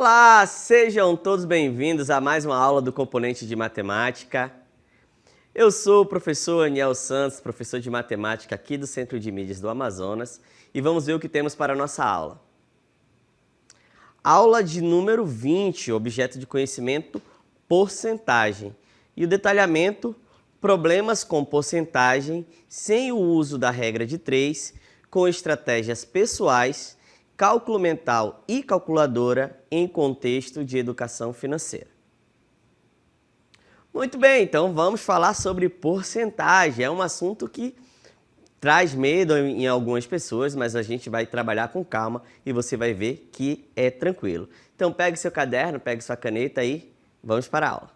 Olá, sejam todos bem-vindos a mais uma aula do Componente de Matemática. Eu sou o professor Aniel Santos, professor de matemática aqui do Centro de Mídias do Amazonas, e vamos ver o que temos para a nossa aula. Aula de número 20, objeto de conhecimento, porcentagem. E o detalhamento, problemas com porcentagem, sem o uso da regra de 3, com estratégias pessoais, cálculo mental e calculadora em contexto de educação financeira. Muito bem, então vamos falar sobre porcentagem. É um assunto que traz medo em algumas pessoas, mas a gente vai trabalhar com calma e você vai ver que é tranquilo. Então pegue seu caderno, pegue sua caneta e vamos para a aula.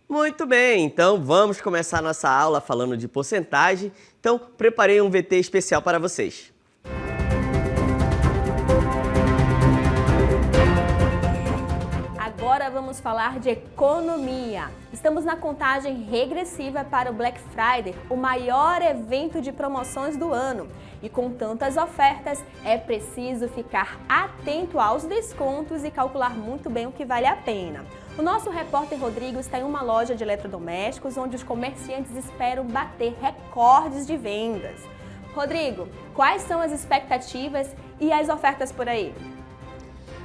Muito bem, então vamos começar nossa aula falando de porcentagem. Então preparei um VT especial para vocês. Agora vamos falar de economia. Estamos na contagem regressiva para o Black Friday, o maior evento de promoções do ano. E com tantas ofertas, é preciso ficar atento aos descontos e calcular muito bem o que vale a pena. O nosso repórter Rodrigo está em uma loja de eletrodomésticos onde os comerciantes esperam bater recordes de vendas. Rodrigo, quais são as expectativas e as ofertas por aí?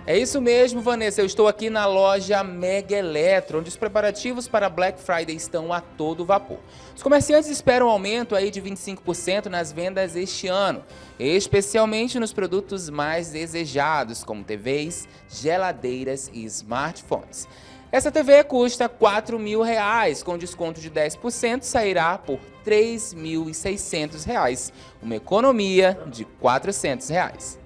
É isso mesmo, Vanessa. Eu estou aqui na loja Mega Eletro, onde os preparativos para Black Friday estão a todo vapor. Os comerciantes esperam um aumento aí de 25% nas vendas este ano, especialmente nos produtos mais desejados, como TVs, geladeiras e smartphones. Essa TV custa R$ 4.000, com desconto de 10% sairá por R$ 3.600, uma economia de R$ 400.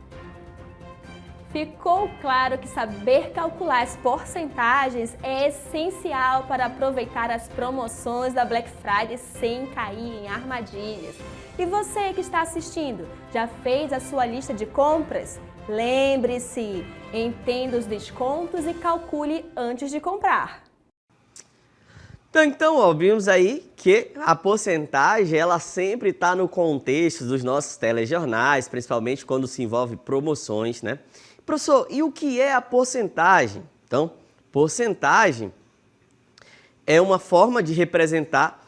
Ficou claro que saber calcular as porcentagens é essencial para aproveitar as promoções da Black Friday sem cair em armadilhas. E você que está assistindo, já fez a sua lista de compras? Lembre-se, entenda os descontos e calcule antes de comprar. Então, vimos aí que a porcentagem ela sempre está no contexto dos nossos telejornais, principalmente quando se envolve promoções, né? Professor, e o que é a porcentagem? Então, porcentagem é uma forma de representar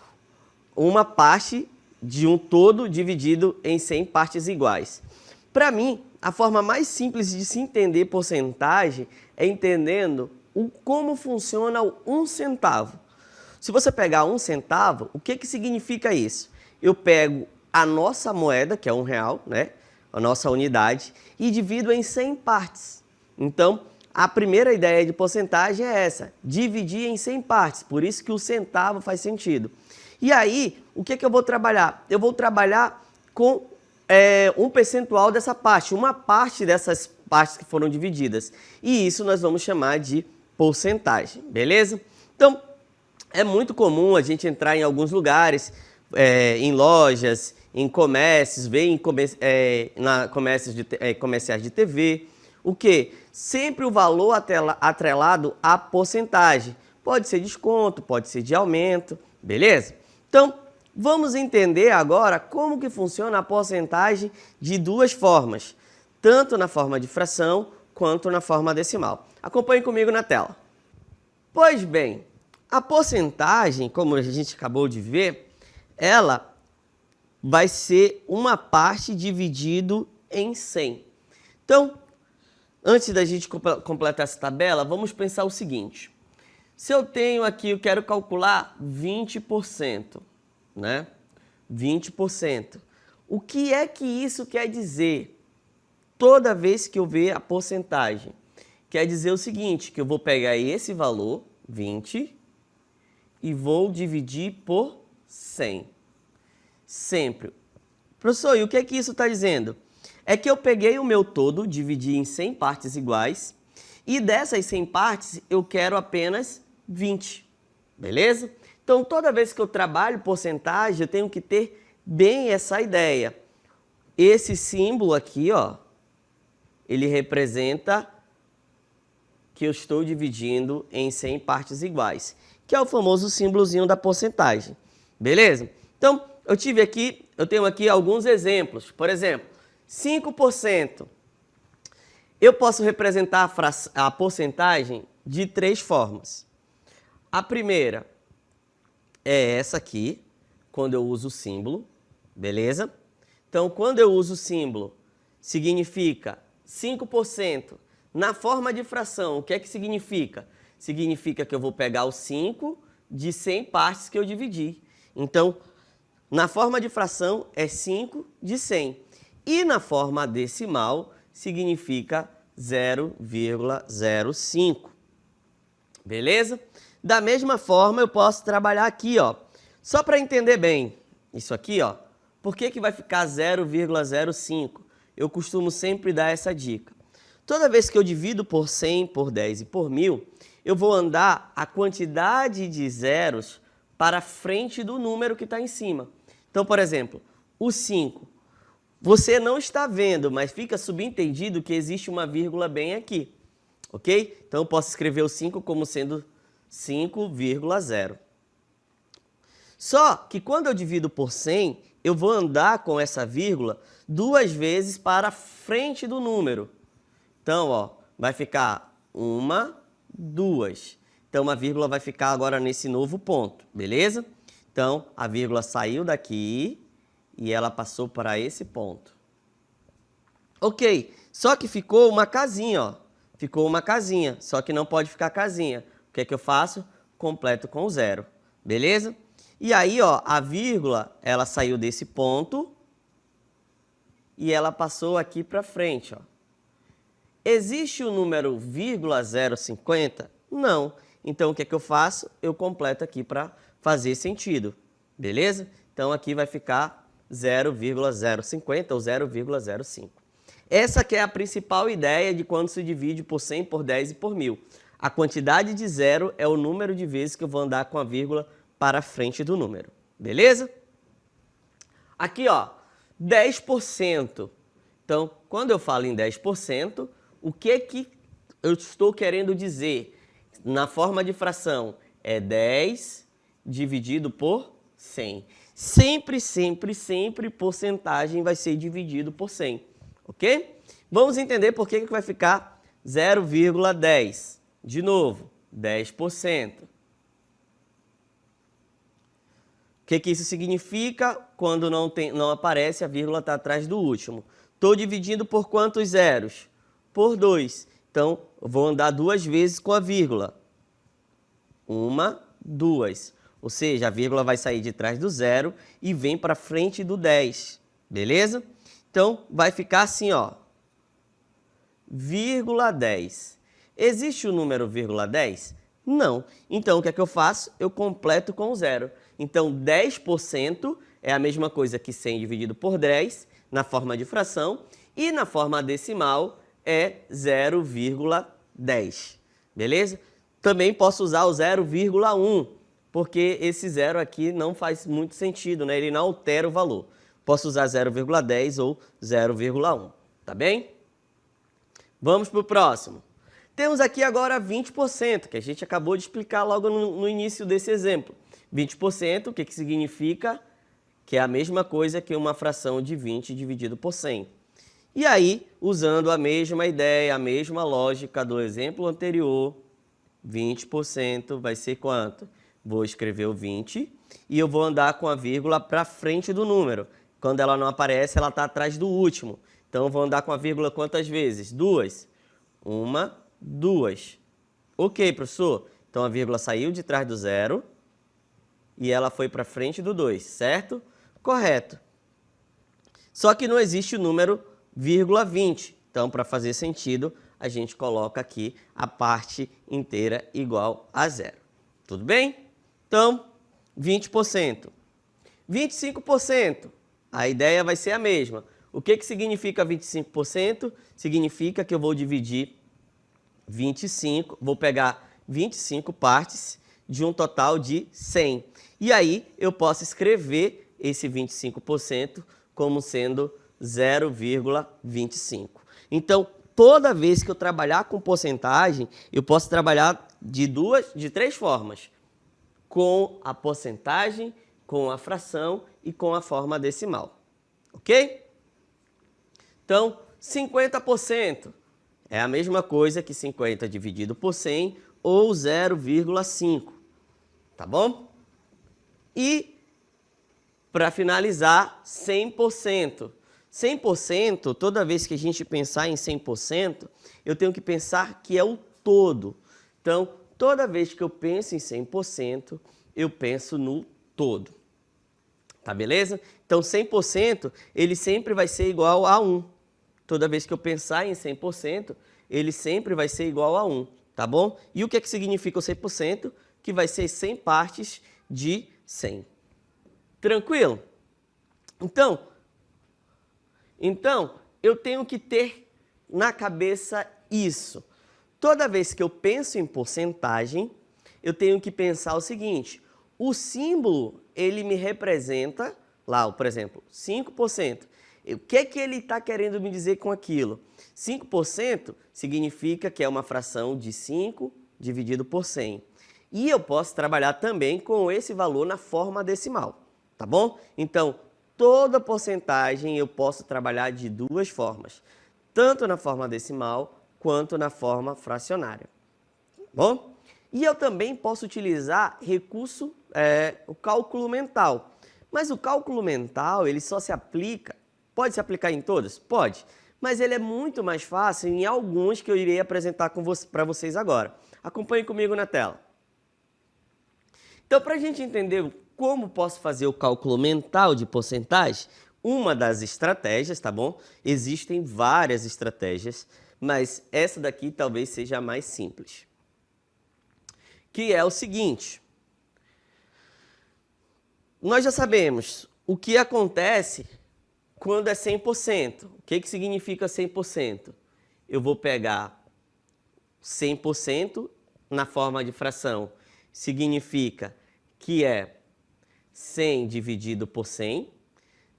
uma parte de um todo dividido em 100 partes iguais. Para mim, a forma mais simples de se entender porcentagem é entendendo como funciona o 1 centavo. Se você pegar 1 centavo, o que significa isso? Eu pego a nossa moeda, que é R$1, né? A nossa unidade, e divido em 100 partes. Então, a primeira ideia de porcentagem é essa, dividir em 100 partes, por isso que o centavo faz sentido. E aí, o que eu vou trabalhar? Eu vou trabalhar com um percentual dessa parte, uma parte dessas partes que foram divididas. E isso nós vamos chamar de porcentagem, beleza? Então, é muito comum a gente entrar em alguns lugares, em lojas, em comércios, ver em comerciais de TV, o que? Sempre o valor atrelado à porcentagem. Pode ser desconto, pode ser de aumento, beleza? Então, vamos entender agora como que funciona a porcentagem de duas formas, tanto na forma de fração quanto na forma decimal. Acompanhe comigo na tela. Pois bem, a porcentagem, como a gente acabou de ver, ela vai ser uma parte dividido em 100. Então, antes da gente completar essa tabela, vamos pensar o seguinte. Se eu tenho aqui, eu quero calcular 20%, né? 20%. O que é que isso quer dizer? Toda vez que eu ver a porcentagem, quer dizer o seguinte, que eu vou pegar esse valor, 20, e vou dividir por 100. Sempre. Professor, e o que é que isso está dizendo? É que eu peguei o meu todo, dividi em 100 partes iguais, e dessas 100 partes eu quero apenas 20, beleza? Então, toda vez que eu trabalho porcentagem, eu tenho que ter bem essa ideia. Esse símbolo aqui, ó, ele representa que eu estou dividindo em 100 partes iguais, que é o famoso símbolozinho da porcentagem, beleza? Então, eu tenho aqui alguns exemplos. Por exemplo, 5%. Eu posso representar a porcentagem de 3 formas. A primeira é essa aqui, quando eu uso o símbolo, beleza? Então, quando eu uso o símbolo, significa 5%. Na forma de fração, o que é que significa? Significa que eu vou pegar o 5 de 100 partes que eu dividi. Então, na forma de fração é 5 de 100. E na forma decimal significa 0,05. Beleza? Da mesma forma, eu posso trabalhar aqui, ó. Só para entender bem isso aqui, ó. Por que vai ficar 0,05? Eu costumo sempre dar essa dica. Toda vez que eu divido por 100, por 10 e por 1000, eu vou andar a quantidade de zeros para frente do número que está em cima. Então, por exemplo, o 5. Você não está vendo, mas fica subentendido que existe uma vírgula bem aqui. Ok? Então, eu posso escrever o 5 como sendo 5,0. Só que quando eu divido por 100, eu vou andar com essa vírgula 2 vezes para frente do número. Então, ó, vai ficar 1, 2. Então, a vírgula vai ficar agora nesse novo ponto, beleza? Então, a vírgula saiu daqui e ela passou para esse ponto. Ok, só que ficou uma casinha, ó. Ficou uma casinha, só que não pode ficar casinha. O que é que eu faço? Completo com 0, beleza? E aí, ó, a vírgula, ela saiu desse ponto e ela passou aqui para frente, ó. Existe o número 0,050? Não. Então, o que é que eu faço? Eu completo aqui para fazer sentido, beleza? Então, aqui vai ficar 0,050 ou 0,05. Essa que é a principal ideia de quando se divide por 100, por 10 e por 1000. A quantidade de zero é o número de vezes que eu vou andar com a vírgula para frente do número, beleza? Aqui, ó, 10%. Então, quando eu falo em 10%, o que eu estou querendo dizer? Na forma de fração, é 10 dividido por 100. Sempre, sempre, sempre porcentagem vai ser dividido por 100, ok? Vamos entender por que vai ficar 0,10. De novo, 10%. O que isso significa? Quando não aparece, a vírgula está atrás do último. Estou dividindo por quantos zeros? Por 2. Então, eu vou andar 2 vezes com a vírgula. 1, 2. Ou seja, a vírgula vai sair de trás do 0 e vem para frente do 10. Beleza? Então, vai ficar assim, ó. Vírgula 10. Existe o número vírgula 10? Não. Então, o que é que eu faço? Eu completo com 0. Então, 10% é a mesma coisa que 100 dividido por 10, na forma de fração, e na forma decimal é 0,10. Beleza? Também posso usar o 0,1, porque esse 0 aqui não faz muito sentido, né? Ele não altera o valor. Posso usar 0,10 ou 0,1, tá bem? Vamos para o próximo. Temos aqui agora 20%, que a gente acabou de explicar logo no início desse exemplo. 20%, o que significa? Que é a mesma coisa que uma fração de 20 dividido por 100. E aí, usando a mesma ideia, a mesma lógica do exemplo anterior, 20% vai ser quanto? Vou escrever o 20 e eu vou andar com a vírgula para frente do número. Quando ela não aparece, ela está atrás do último. Então, eu vou andar com a vírgula quantas vezes? 2. 1, 2. Ok, professor. Então, a vírgula saiu de trás do 0 e ela foi para frente do 2, certo? Correto. Só que não existe o número vírgula 20. Então, para fazer sentido, a gente coloca aqui a parte inteira igual a 0. Tudo bem? Então, 20%. 25%. A ideia vai ser a mesma. O que significa 25%? Significa que eu vou dividir 25, vou pegar 25 partes de um total de 100. E aí, eu posso escrever esse 25% como sendo 0,25. Então, toda vez que eu trabalhar com porcentagem, eu posso trabalhar de 3 formas. Com a porcentagem, com a fração e com a forma decimal. Ok? Então, 50% é a mesma coisa que 50 dividido por 100 ou 0,5, tá bom? E, para finalizar, 100%. 100%, toda vez que a gente pensar em 100%, eu tenho que pensar que é o todo. Então, toda vez que eu penso em 100%, eu penso no todo. Tá beleza? Então, 100%, ele sempre vai ser igual a 1. Toda vez que eu pensar em 100%, ele sempre vai ser igual a 1, tá bom? E o que é que significa o 100%? Que vai ser 100 partes de 100. Tranquilo? Então, eu tenho que ter na cabeça isso. Toda vez que eu penso em porcentagem, eu tenho que pensar o seguinte: o símbolo, ele me representa, lá, por exemplo, 5%. O que é que ele está querendo me dizer com aquilo? 5% significa que é uma fração de 5 dividido por 100. E eu posso trabalhar também com esse valor na forma decimal, tá bom? Então, toda porcentagem eu posso trabalhar de duas formas, tanto na forma decimal quanto na forma fracionária, tá bom? E eu também posso utilizar recurso, o cálculo mental. Mas o cálculo mental, ele só se aplica, pode se aplicar em todas? Pode, mas ele é muito mais fácil em alguns que eu irei apresentar para vocês agora. Acompanhe comigo na tela. Então, para a gente entender como posso fazer o cálculo mental de porcentagem, uma das estratégias, tá bom? Existem várias estratégias, mas essa daqui talvez seja a mais simples. Que é o seguinte: nós já sabemos o que acontece quando é 100%. O que significa 100%? Eu vou pegar 100% na forma de fração. Significa que é 100 dividido por 100.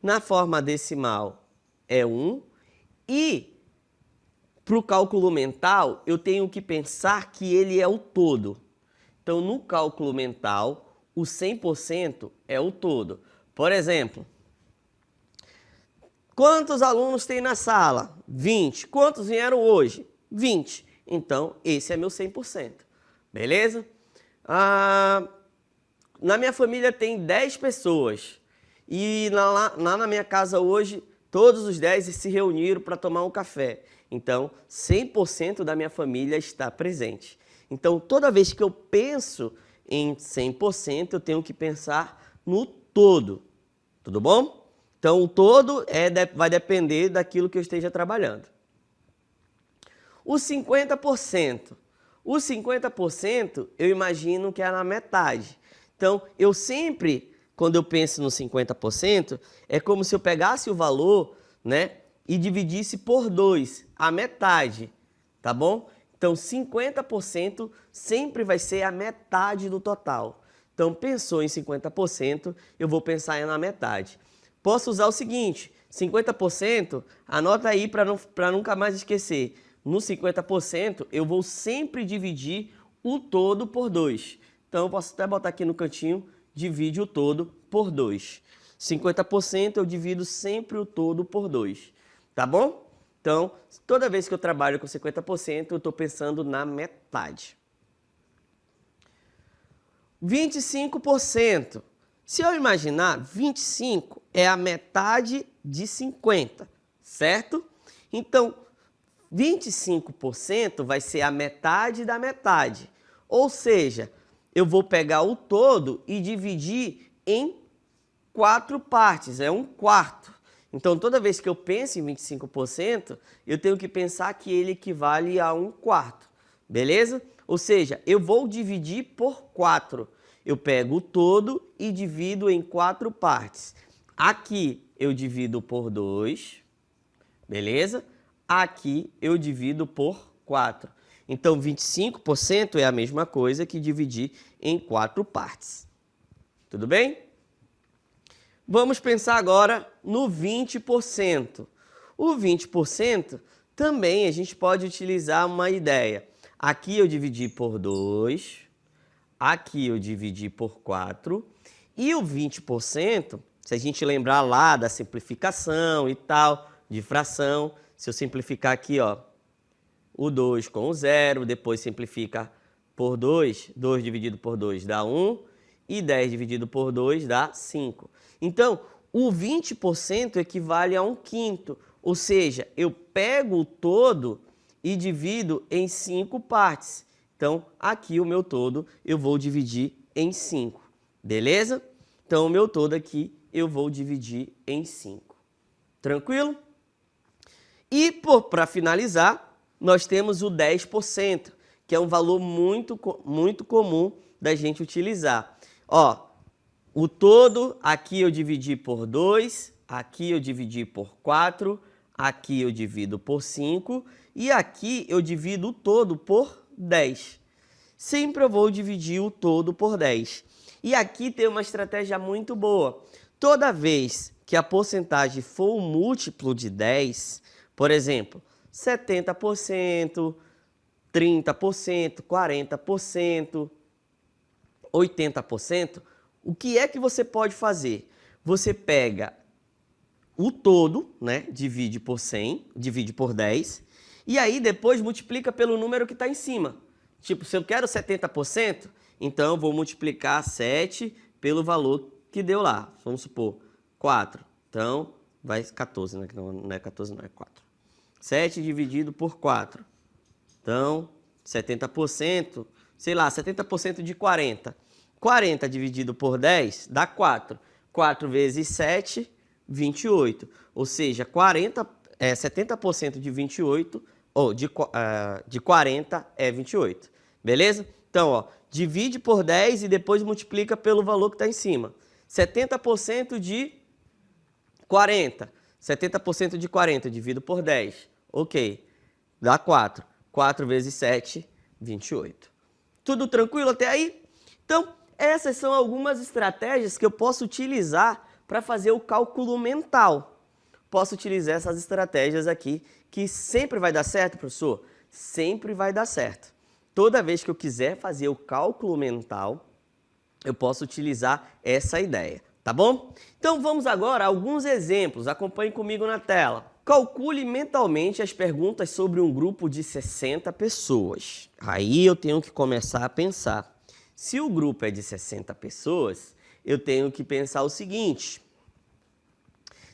Na forma decimal é 1. E para o cálculo mental, eu tenho que pensar que ele é o todo. Então, no cálculo mental, o 100% é o todo. Por exemplo, quantos alunos tem na sala? 20. Quantos vieram hoje? 20. Então, esse é meu 100%. Beleza? Na minha família tem 10 pessoas. E lá na minha casa hoje, todos os 10 se reuniram para tomar um café. Então, 100% da minha família está presente. Então, toda vez que eu penso em 100%, eu tenho que pensar no todo. Tudo bom? Então, o todo vai depender daquilo que eu esteja trabalhando. O 50%. O 50% eu imagino que é na metade. Então, eu sempre, quando eu penso no 50%, é como se eu pegasse o valor, né, e dividisse por 2, a metade, tá bom? Então, 50% sempre vai ser a metade do total. Então, pensou em 50%, eu vou pensar na metade. Posso usar o seguinte: 50%, anota aí para nunca mais esquecer. No 50%, eu vou sempre dividir o todo por 2. Então, eu posso até botar aqui no cantinho, divide o todo por 2. 50% eu divido sempre o todo por 2. Tá bom? Então, toda vez que eu trabalho com 50%, eu estou pensando na metade. 25%. Se eu imaginar, 25 é a metade de 50, certo? Então, 25% vai ser a metade da metade. Ou seja, eu vou pegar o todo e dividir em 4 partes, é 1/4. Então, toda vez que eu penso em 25%, eu tenho que pensar que ele equivale a 1/4, beleza? Ou seja, eu vou dividir por 4. Eu pego o todo e divido em 4 partes. Aqui eu divido por 2, beleza? Aqui eu divido por 4. Então, 25% é a mesma coisa que dividir em 4 partes. Tudo bem? Vamos pensar agora no 20%. O 20% também a gente pode utilizar uma ideia. Aqui eu dividi por 2, aqui eu dividi por 4, e o 20%, se a gente lembrar lá da simplificação e tal, de fração. Se eu simplificar aqui, ó, o 2 com o 0, depois simplifica por 2, 2 dividido por 2 dá 1, e 10 dividido por 2 dá 5. Então, o 20% equivale a 1/5, ou seja, eu pego o todo e divido em 5 partes. Então, aqui o meu todo eu vou dividir em 5, beleza? Então, o meu todo aqui eu vou dividir em 5. Tranquilo? E, para finalizar, nós temos o 10%, que é um valor muito comum da gente utilizar. Ó, o todo, aqui eu dividi por 2, aqui eu dividi por 4, aqui eu divido por 5 e aqui eu divido o todo por 10. Sempre eu vou dividir o todo por 10. E aqui tem uma estratégia muito boa. Toda vez que a porcentagem for um múltiplo de 10, por exemplo, 70%, 30%, 40%, 80%, o que é que você pode fazer? Você pega o todo, né? Divide por 100, divide por 10, e aí depois multiplica pelo número que está em cima. Tipo, se eu quero 70%, então eu vou multiplicar 7 pelo valor que deu lá. Vamos supor, 4. Então, vai 14, né? Não é 14, não, é 4. 7 dividido por 4. Então, 70%, sei lá, 70% de 40. 40 dividido por 10 dá 4. 4 vezes 7, 28. Ou seja, 70% de 28, ou de 40 é 28. Beleza? Então, ó, divide por 10 e depois multiplica pelo valor que está em cima. 70% de 40. 70% de 40 divido por 10. Ok. Dá 4. 4 vezes 7, 28. Tudo tranquilo até aí? Então, essas são algumas estratégias que eu posso utilizar para fazer o cálculo mental. Posso utilizar essas estratégias aqui, que sempre vai dar certo, professor? Sempre vai dar certo. Toda vez que eu quiser fazer o cálculo mental, eu posso utilizar essa ideia, tá bom? Então, vamos agora a alguns exemplos. Acompanhe comigo na tela. Calcule mentalmente as perguntas sobre um grupo de 60 pessoas. Aí eu tenho que começar a pensar. Se o grupo é de 60 pessoas, eu tenho que pensar o seguinte.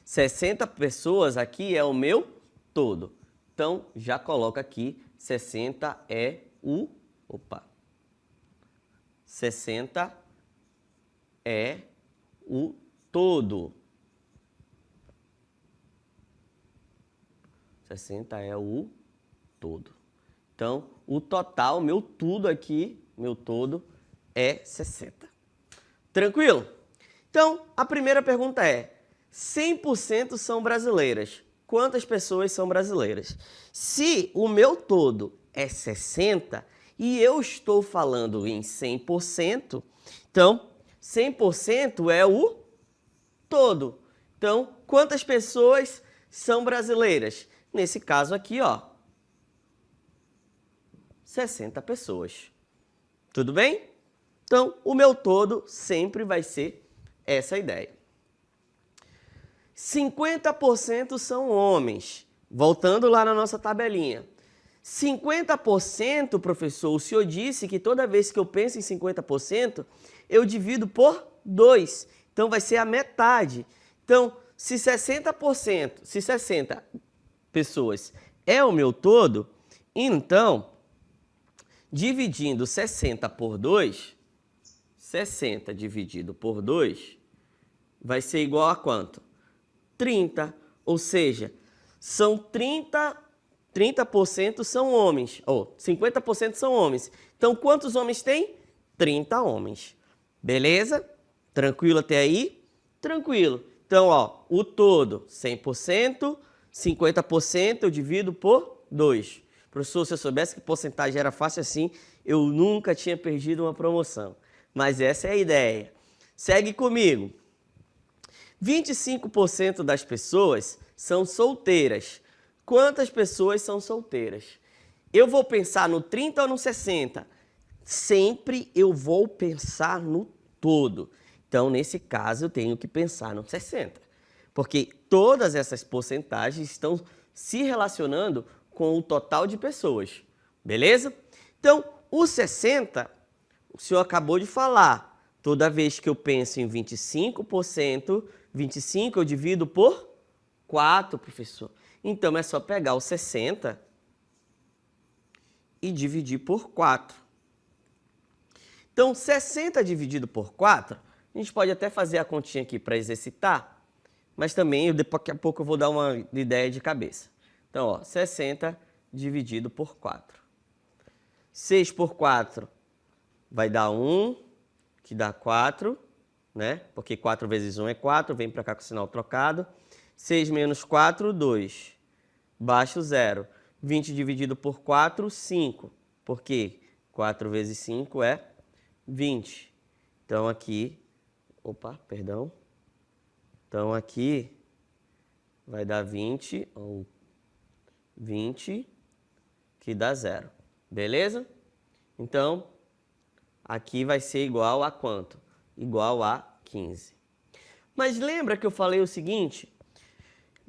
60 pessoas aqui é o meu todo. Então, já coloca aqui, 60 é o... 60 é o todo. 60 é o todo. Então, o total, meu tudo aqui, meu todo, é 60. Tranquilo? Então, a primeira pergunta é, 100% são brasileiras. Quantas pessoas são brasileiras? Se o meu todo é 60 e eu estou falando em 100%, então, 100% é o todo. Então, quantas pessoas são brasileiras? Nesse caso aqui, ó, 60 pessoas. Tudo bem? Então, o meu todo sempre vai ser essa ideia. 50% são homens. Voltando lá na nossa tabelinha. 50%, professor, o senhor disse que toda vez que eu penso em 50%, eu divido por 2. Então, vai ser a metade. Então, se 60 pessoas é o meu todo, então, dividindo 60 por 2, 60 dividido por 2, vai ser igual a quanto? 30, ou seja, são 30% são homens, ou 50% são homens. Então, quantos homens tem? 30 homens. Beleza? Tranquilo até aí? Tranquilo. Então, ó, o todo, 100%, 50% eu divido por 2. Professor, se eu soubesse que porcentagem era fácil assim, eu nunca tinha perdido uma promoção. Mas essa é a ideia. Segue comigo. 25% das pessoas são solteiras. Quantas pessoas são solteiras? Eu vou pensar no 30 ou no 60? Sempre eu vou pensar no todo. Então, nesse caso, eu tenho que pensar no 60. Porque todas essas porcentagens estão se relacionando com o total de pessoas, beleza? Então, o 60, o senhor acabou de falar, toda vez que eu penso em 25%, 25 eu divido por 4, professor. Então, é só pegar o 60 e dividir por 4. Então, 60 dividido por 4, a gente pode até fazer a continha aqui para exercitar, mas também daqui a pouco eu vou dar uma ideia de cabeça. Então, ó, 60 dividido por 4. 6 por 4 vai dar 1, que dá 4, né? Porque 4 vezes 1 é 4, vem para cá com o sinal trocado. 6 menos 4, 2. Baixo 0. 20 dividido por 4, 5. Porque 4 vezes 5 é 20. Então aqui, Então aqui vai dar 20, ou 20, que dá 0. Beleza? Então, aqui vai ser igual a quanto? Igual a 15. Mas lembra que eu falei o seguinte?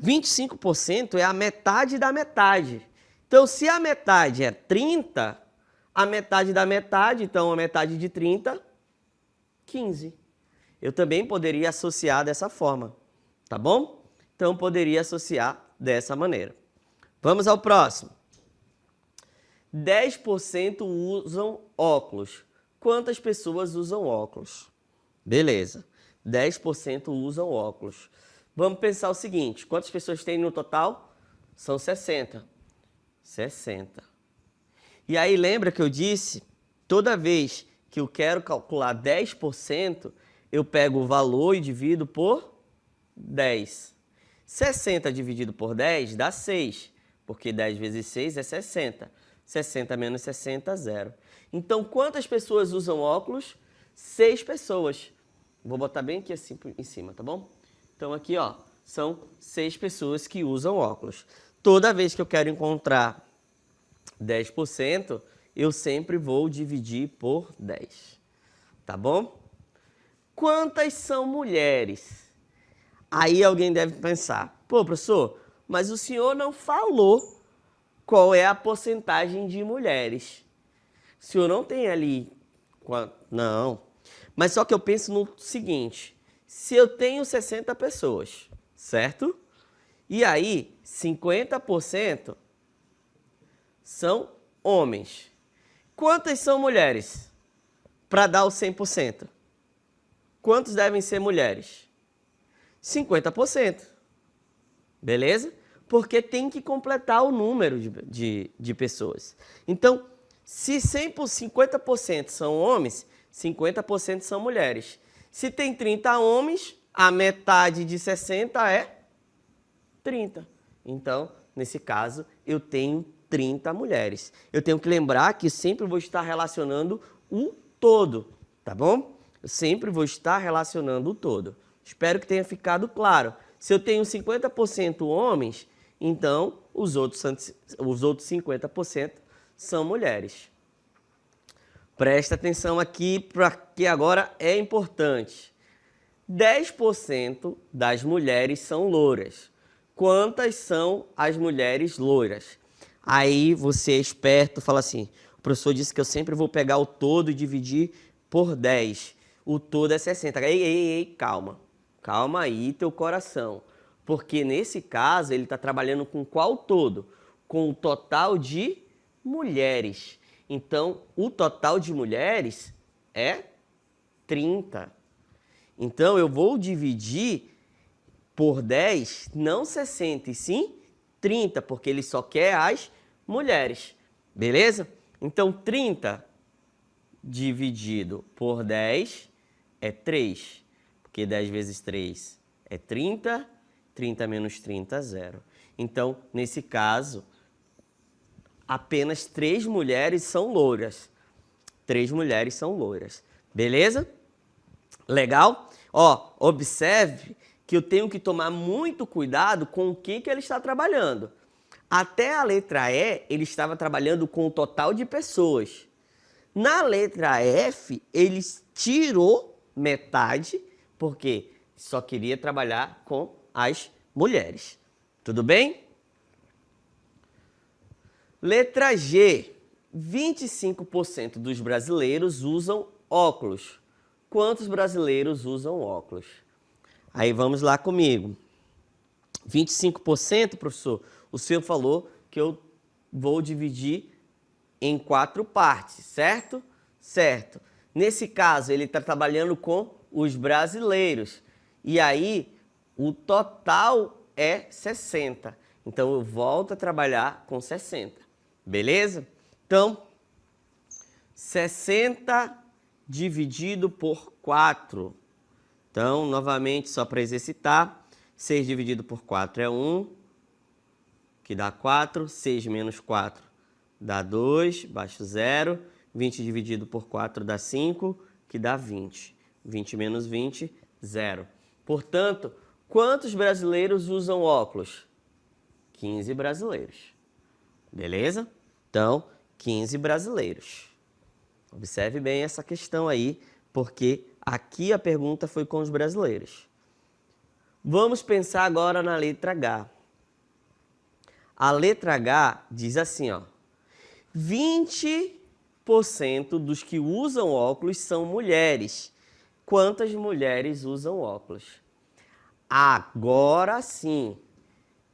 25% é a metade da metade. Então, se a metade é 30, a metade da metade, então a metade de 30, 15. Eu também poderia associar dessa forma, tá bom? Então, poderia associar dessa maneira. Vamos ao próximo. 10% usam óculos. Quantas pessoas usam óculos? Beleza. 10% usam óculos. Vamos pensar o seguinte, quantas pessoas tem no total? São 60. 60. E aí lembra que eu disse, toda vez que eu quero calcular 10%, eu pego o valor e divido por 10. 60 dividido por 10 dá 6, porque 10 vezes 6 é 60. 60 menos 60, 0. Então, quantas pessoas usam óculos? 6 pessoas. Vou botar bem aqui assim em cima, tá bom? Então, aqui, ó, são 6 pessoas que usam óculos. Toda vez que eu quero encontrar 10%, eu sempre vou dividir por 10. Tá bom? Quantas são mulheres? Aí alguém deve pensar, pô, professor, mas o senhor não falou qual é a porcentagem de mulheres. O senhor não tem ali... Não. Mas só que eu penso no seguinte, se eu tenho 60 pessoas, certo? E aí, 50% são homens. Quantas são mulheres? Para dar o 100%. Quantos devem ser mulheres? 50%. Beleza? Porque tem que completar o número de pessoas. Então, se 50% são homens, 50% são mulheres. Se tem 30 homens, a metade de 60 é 30. Então, nesse caso, eu tenho 30 mulheres. Eu tenho que lembrar que sempre vou estar relacionando o todo, tá bom? Eu sempre vou estar relacionando o todo. Espero que tenha ficado claro. Se eu tenho 50% homens, então os outros 50% são mulheres. Presta atenção aqui, porque agora é importante. 10% das mulheres são louras. Quantas são as mulheres loiras? Aí você é esperto, fala assim, o professor disse que eu sempre vou pegar o todo e dividir por 10. O todo é 60. Ei, calma. Calma aí, teu coração. Porque nesse caso ele está trabalhando com qual todo? Com o total de mulheres. Então, o total de mulheres é 30. Então, eu vou dividir por 10, não 60, e sim 30, porque ele só quer as mulheres. Beleza? Então, 30 dividido por 10 é 3. Porque 10 vezes 3 é 30, 30 menos 30 é 0. Então, nesse caso, apenas 3 mulheres são louras. 3 mulheres são loiras. Beleza? Legal? Ó, observe que eu tenho que tomar muito cuidado com o que ele está trabalhando. Até a letra E, ele estava trabalhando com o total de pessoas. Na letra F, ele tirou metade, porque só queria trabalhar com as mulheres. Tudo bem? Letra G. 25% dos brasileiros usam óculos. Quantos brasileiros usam óculos? Aí vamos lá comigo. 25%, professor, o senhor falou que eu vou dividir em 4 partes, certo? Certo. Nesse caso, ele está trabalhando com os brasileiros. E aí, o total é 60. Então, eu volto a trabalhar com 60. Beleza? Então, 60 dividido por 4. Então, novamente, só para exercitar, 6 dividido por 4 é 1, que dá 4. 6 menos 4 dá 2, baixo 0. 20 dividido por 4 dá 5, que dá 20. 20 menos 20, 0. Portanto, quantos brasileiros usam óculos? 15 brasileiros. Beleza? Então, 15 brasileiros. Observe bem essa questão aí, porque aqui a pergunta foi com os brasileiros. Vamos pensar agora na letra H. A letra H diz assim, ó. 20% dos que usam óculos são mulheres. Quantas mulheres usam óculos? Agora sim,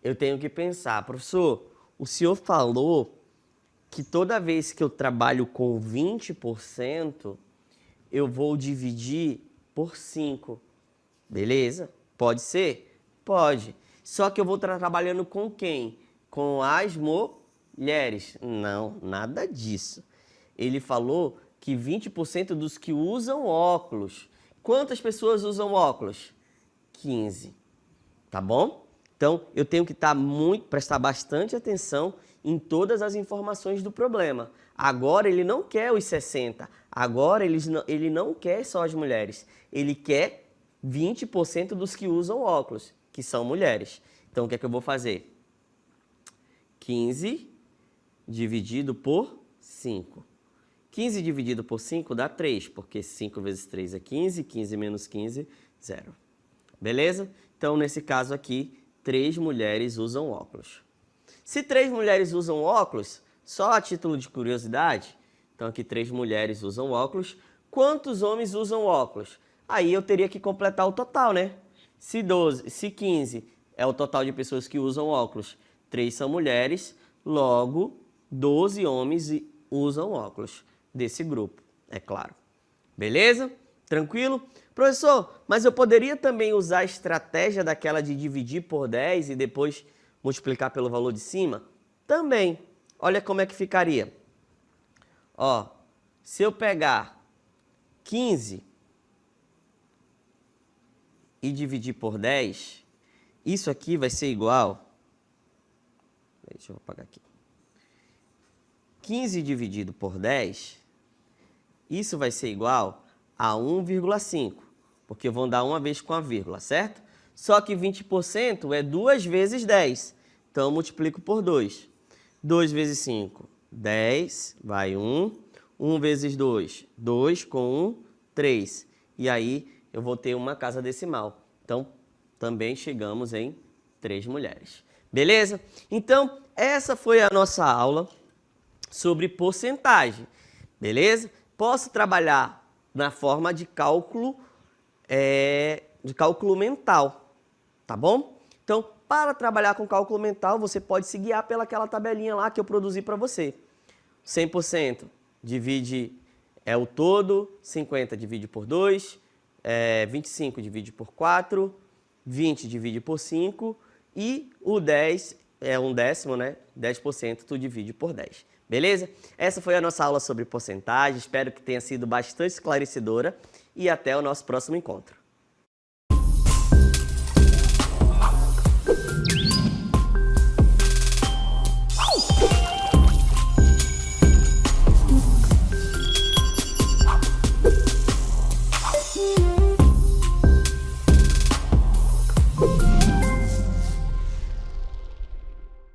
eu tenho que pensar. Professor, o senhor falou que toda vez que eu trabalho com 20%, eu vou dividir por 5. Beleza? Pode ser? Pode. Só que eu vou estar trabalhando com quem? Com as mulheres. Não, nada disso. Ele falou que 20% dos que usam óculos. Quantas pessoas usam óculos? 15. Tá bom? Então, eu tenho que prestar bastante atenção em todas as informações do problema. Agora, ele não quer os 60. Agora, ele não quer só as mulheres. Ele quer 20% dos que usam óculos, que são mulheres. Então, o que é que eu vou fazer? 15 dividido por 5. 15 dividido por 5 dá 3, porque 5 vezes 3 é 15, 15 menos 15, 0. Beleza? Então, nesse caso aqui, 3 mulheres usam óculos. Se 3 mulheres usam óculos, só a título de curiosidade, então aqui 3 mulheres usam óculos, quantos homens usam óculos? Aí eu teria que completar o total, né? Se 15 é o total de pessoas que usam óculos, 3 são mulheres, logo 12 homens usam óculos desse grupo, é claro. Beleza? Tranquilo? Professor, mas eu poderia também usar a estratégia daquela de dividir por 10 e depois multiplicar pelo valor de cima? Também. Olha como é que ficaria. Ó, se eu pegar 15 e dividir por 10, isso aqui vai ser igual... Deixa eu apagar aqui. 15 dividido por 10, isso vai ser igual a 1,5, porque vão dar uma vez com a vírgula, certo? Só que 20% é 2 vezes 10, então eu multiplico por 2. 2 vezes 5, 10, vai 1. 1 vezes 2, 2 com 1, 3. E aí eu vou ter uma casa decimal. Então, também chegamos em 3 mulheres. Beleza? Então, essa foi a nossa aula sobre porcentagem. Beleza? Posso trabalhar na forma de cálculo mental. Tá bom? Então, para trabalhar com cálculo mental, você pode se guiar pelaquela tabelinha lá que eu produzi para você. 100% divide o todo, 50 divide por 2, 25 divide por 4, 20 divide por 5 e o 10 é um décimo, né? 10% tu divide por 10. Beleza? Essa foi a nossa aula sobre porcentagem. Espero que tenha sido bastante esclarecedora e até o nosso próximo encontro.